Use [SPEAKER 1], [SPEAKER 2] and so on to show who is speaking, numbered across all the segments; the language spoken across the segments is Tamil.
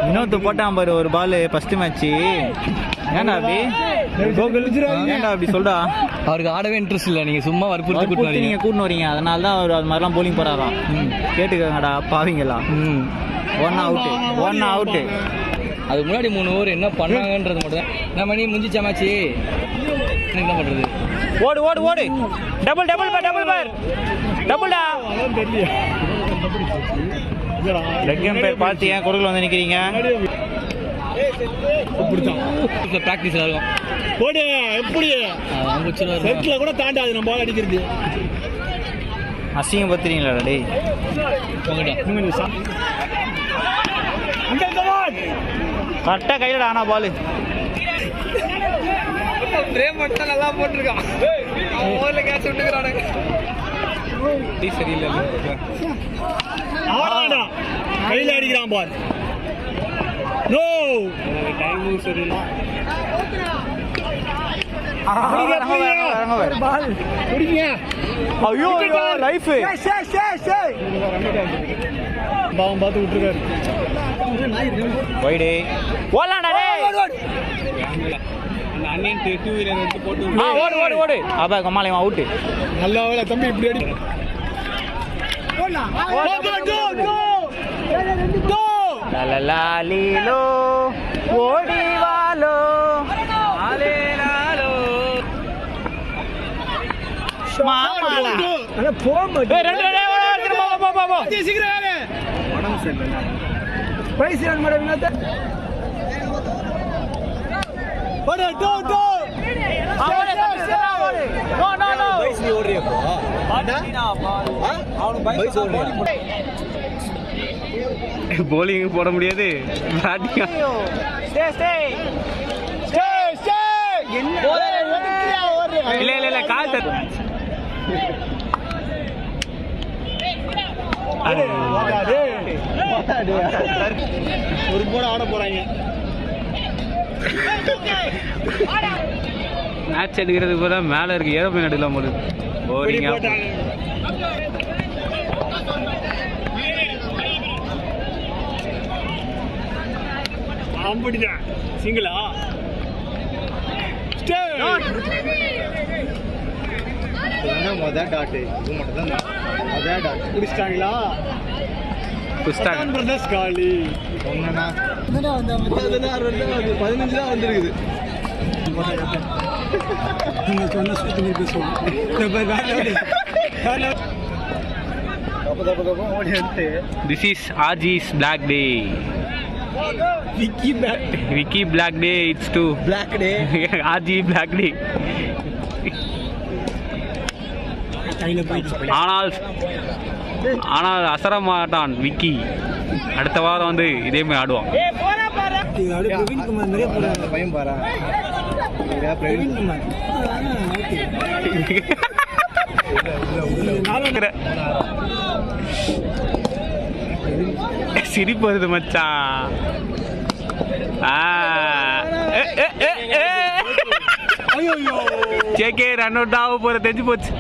[SPEAKER 1] வினோத் போட்டான் பாரு ஒரு பால் ஃபர்ஸ்ட் மேட்ச். ஏன்டா அப்படி ஏன்டா அப்படி சொல்றா?
[SPEAKER 2] அவருக்கு ஆடவே இன்ட்ரெஸ்ட் இல்லை, நீங்க சும்மா வற்புறுத்தி
[SPEAKER 1] நீங்க கூட்டின்னு வரீங்க, அதனால தான் அவர் அது மாதிரிலாம் போலிங் போறாராம். கேட்டுக்கங்கடா பாவீங்களா. 1 அவுட்டு.
[SPEAKER 2] அதுக்கு முன்னாடி 3 ஓவர் என்ன பண்ணாங்கன்றது மட்டும் தான். என்ன மணி முடிஞ்சிச்சா மேட்ச்? என்ன பண்றது?
[SPEAKER 1] ஓடு டபுள் டபுள்டா. லெக் எம்பையர் பார்த்து ஏன் குறுக்கில் வந்து நிற்கிறீங்க?
[SPEAKER 2] பிராக்டிஸ் ஆகும்.
[SPEAKER 3] போடு எப்படி செட்ல கூட தாண்டாது நம்ம பால் அடிக்கிறது.
[SPEAKER 1] அசிங்கம் பத்துறீங்களா டேய்? கரெக்டாக கையில் ஆனா பால்
[SPEAKER 2] பிரேம் மட்டும் நல்லா போட்டிருக்கான். ஓவர்ல கேட்ச் விட்டுக்கிறானுங்க. சரியில்லை,
[SPEAKER 3] கையில் அடிக்கிறான் பால். நோ டைம் சரியில்லை.
[SPEAKER 1] ஐயோ லைஃப்
[SPEAKER 3] பாவம் பார்த்து விட்டுருக்காரு.
[SPEAKER 1] வைடே ஓடலாம்டா டேய்.
[SPEAKER 2] அண்ணன் டூ வீலர் எடுத்து போட்டு
[SPEAKER 1] ஓடு அப்பா கம்மாலயம் அவுட்.
[SPEAKER 3] நல்ல வேலை தம்பி இப்படி அடி.
[SPEAKER 1] லலலாலிலோ ஓடி வாலோ ஆலேலாலோ மாமாலா அட போமா. ஏய் ரெண்டு போ சீக்கிரம் வாங்க. உடம்பு சரியில்லை. பைஸ் ரன் மாட வினோத். ஓடு டோ ஓடு. நோ பைஸ் நீ ஓடுறியா போ? அவனுக்கு பைஸ் ஓடுறியா?
[SPEAKER 2] போலிங் போட முடியாது. இல்ல கால்
[SPEAKER 3] ஒரு போட ஆட போறாங்க.
[SPEAKER 2] மேட்ச் எடுக்கிறதுக்கு போல மேல இருக்கு ஏரோப்ளேன் எடுக்கலாம் போல. போலிங்
[SPEAKER 3] அம்படிதான் சிங்கிளா மொதல் டாட் இது மட்டும் தான். மொதல் டாட் குடிச்சிட்டாங்களா? பிரதர்ஸ் காலி ஒன்னா 15 தான் வந்திருக்குது. சொன்ன சுத்தி பேசுவோம்.
[SPEAKER 2] This is RG's Black Day. Vicky Black Day. It's too
[SPEAKER 3] Black Day.
[SPEAKER 2] RG Black Day. ஆனால் அசர மாட்டான் விக்கி. அடுத்த வாரம் வந்து இதே மாதிரி ஆடுவான்.
[SPEAKER 3] பையன் பாரா
[SPEAKER 2] சிரிப்பு வருது மச்சான். ஜேகே ரன் அவுட் ஆக போற தெரிஞ்சு போச்சு.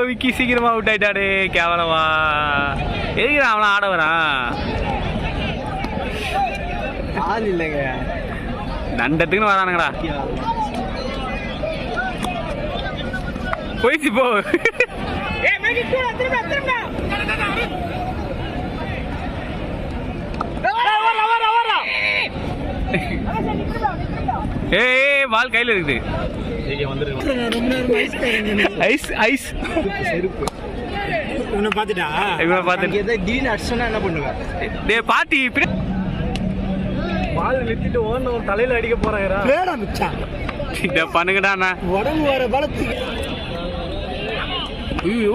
[SPEAKER 2] விக்கி சீக்கிரமா அவுட் ஆயிட்டாரு. கேவலமா எதுக்கு அவனா ஆட வரான்?
[SPEAKER 3] ஆள் இல்லைங்க,
[SPEAKER 2] நண்டத்துக்குன்னு வரானுங்கடா. போயிடுச்சு போ. ஏய் பால் கையில இருக்குது. ஐஸ் ஐஸ்
[SPEAKER 3] இவனை பாத்துட்டா
[SPEAKER 2] இவனை பாத்துட்டு
[SPEAKER 3] டீன் அடிச்சோன்னா என்ன பண்ணுவேன்?
[SPEAKER 2] டேய் பாத்தி
[SPEAKER 3] பால் நிறுத்திட்டு ஓன ஒரு தலையில அடிக்க போறாங்கடா. வேடா மிச்சான்
[SPEAKER 2] இத பண்ணுங்கடா. அண்ணா
[SPEAKER 3] உடம்பு வர பலத்து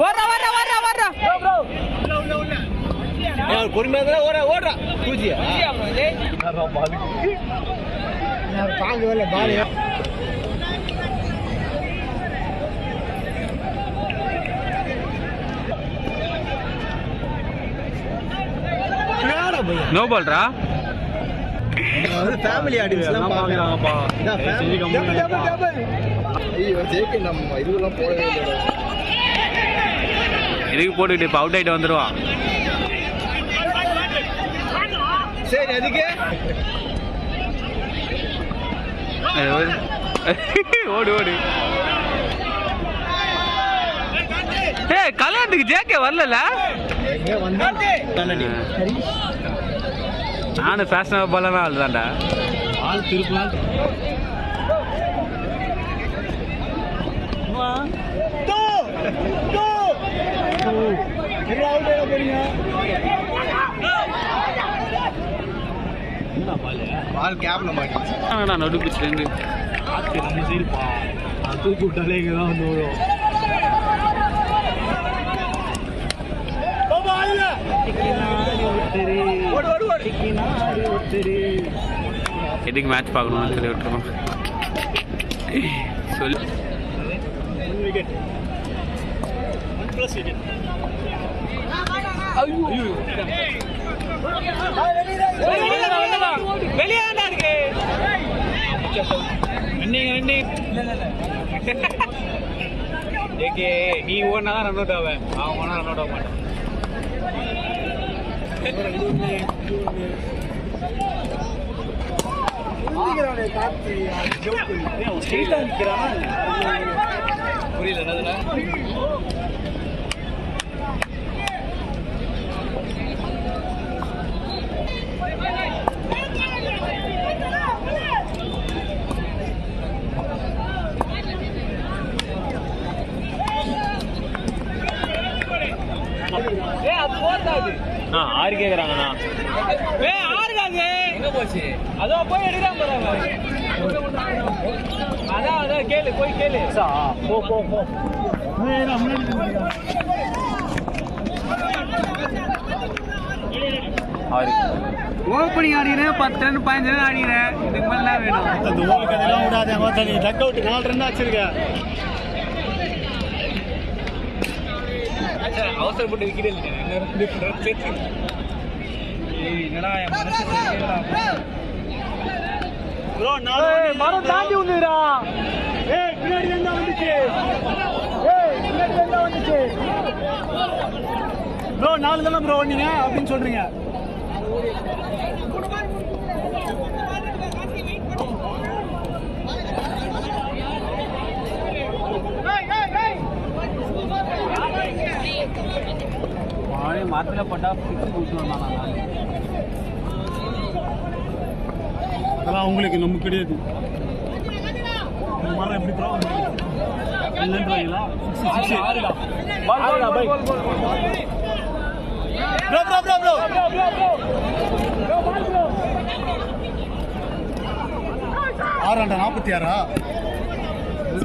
[SPEAKER 2] வர வர வர வர ப்ரோ
[SPEAKER 3] யார் பொறுமையா ஓடுறா பூஜியா நான் தாங்கவே இல்ல பால்.
[SPEAKER 2] நோ பால்ரா.
[SPEAKER 3] ஃபேமிலி ஆடியன்ஸ்லாம் பாக்குறாங்கப்பா. இத ஃபேமிலி டபுள் ஐயோ ஜேகே நம்ம இதுலாம் போடவே இல்ல.
[SPEAKER 2] இதுக்கு போட்டுட்டு இப்ப அவுட் ஆயிட்டு வந்துருவான்.
[SPEAKER 3] சரி அதுக்கு
[SPEAKER 2] ஓடு ஓடு. கல்யாணத்துக்கு ஜேகே வரல. நானும் ஃபேஷனபிளான ஆள் தான்டா.
[SPEAKER 3] ஆள் திருப்பலாம். பால் கேப்ல மாட்டேன்.
[SPEAKER 2] நடு பிடிச்சிருந்து
[SPEAKER 3] தூக்கி விட்டாலே இங்கே தான் வந்து விழும்.
[SPEAKER 2] எதுக்கு மேட்ச் பார்க்கணும்னு சொல்லி விட்டுருவோம். சொல்லு. நீ ஓடினாதான் ரன் அவுட் ஆவேன், அவன் ஓனா ரன் அவுட் ஆக மாட்டான். புரியல என்னதுல ஆறு கேக்குறாங்கண்ணா. எங்க போச்சு? அதோ போய் எடுக்கிறான் பாருங்க. அதான் கேளு, போய் கேளு. போ போ போ. ஓப்பனிங் ஆடிக்கிறேன், 10 ரன் 15 ரன் ஆடிக்கிறேன். இதுக்கு மேல என்ன வேணும்?
[SPEAKER 3] அந்த ஓவர் கதையெல்லாம் விடாத. நீ டக் அவுட் 4 ரன் ஆச்சிருக்க.
[SPEAKER 2] அவசரப்பட்டு விக்கெட் இல்லை. என்னடா என் மனசு
[SPEAKER 3] ப்ரோ மரம் தாண்டி வந்துடா. பின்னாடி என்ன வந்துச்சு? பின்னாடி என்ன வந்துச்சு? ப்ரோ 4 தானே ப்ரோ ஓடினீங்க அப்படின்னு சொல்றீங்க.
[SPEAKER 2] மாத்திர பட்டா பிடிச்சி
[SPEAKER 3] அதெல்லாம் உங்களுக்கு நம்ம கிடையாது. மரம் எப்படி ப்ரோ இல்லைன்றீங்களா? ஆறாண்டா 46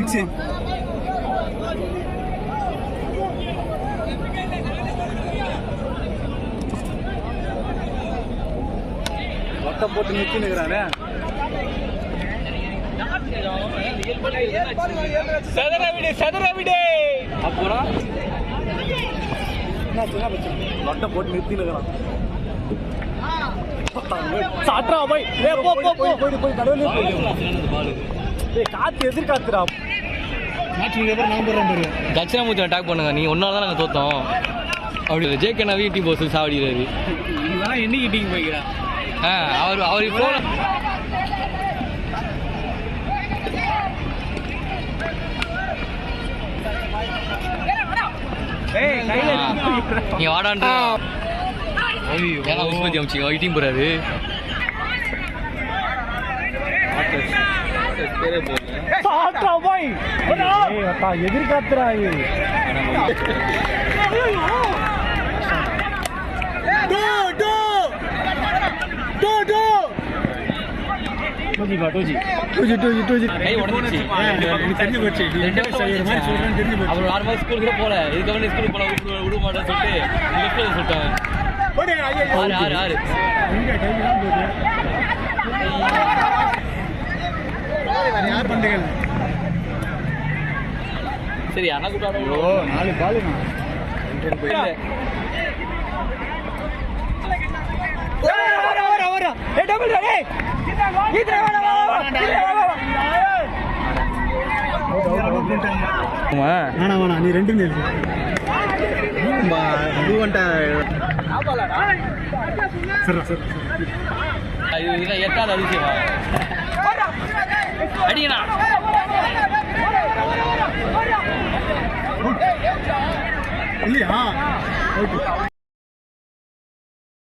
[SPEAKER 3] 6 வட்டம் போட்டு நிற்கிறானே.
[SPEAKER 2] சதுரவிடு அப்புறம்
[SPEAKER 3] வட்டம் போட்டு நிறுத்தினுக்கிறான். காத்து எதிர்காத்துடா.
[SPEAKER 2] தட்சிணாமூர்த்தி அட்டாக் பண்ணுங்க. நீ ஒன்னால தான் நாங்கள் தோத்தோம். அப்படி ஜேகே நவி டீம் போஸ் சாவடிக்கிறாரு. என்னைக்கு டீம் போய்க்கிறேன். அவர் இப்போ நீ வாடான்ற உஸ்மதி அமிச்சிங்க டீம் போறாரு.
[SPEAKER 3] எதிர்காத்துறா.
[SPEAKER 2] அவர் 6 மாதம் ஸ்கூலுக்கு போல. இதுக்கு ஸ்கூலுக்கு போல விட மாட்டேன்னு சொல்லிட்டு சொல்லிட்டாங்க. 6 சரி அண்ணா கூட்டாட
[SPEAKER 3] 4 பால் நீ 2 சரி சரி
[SPEAKER 2] இதுதான் எட்டாவது அதிசயமா அடிக்கணா
[SPEAKER 3] இல்லையா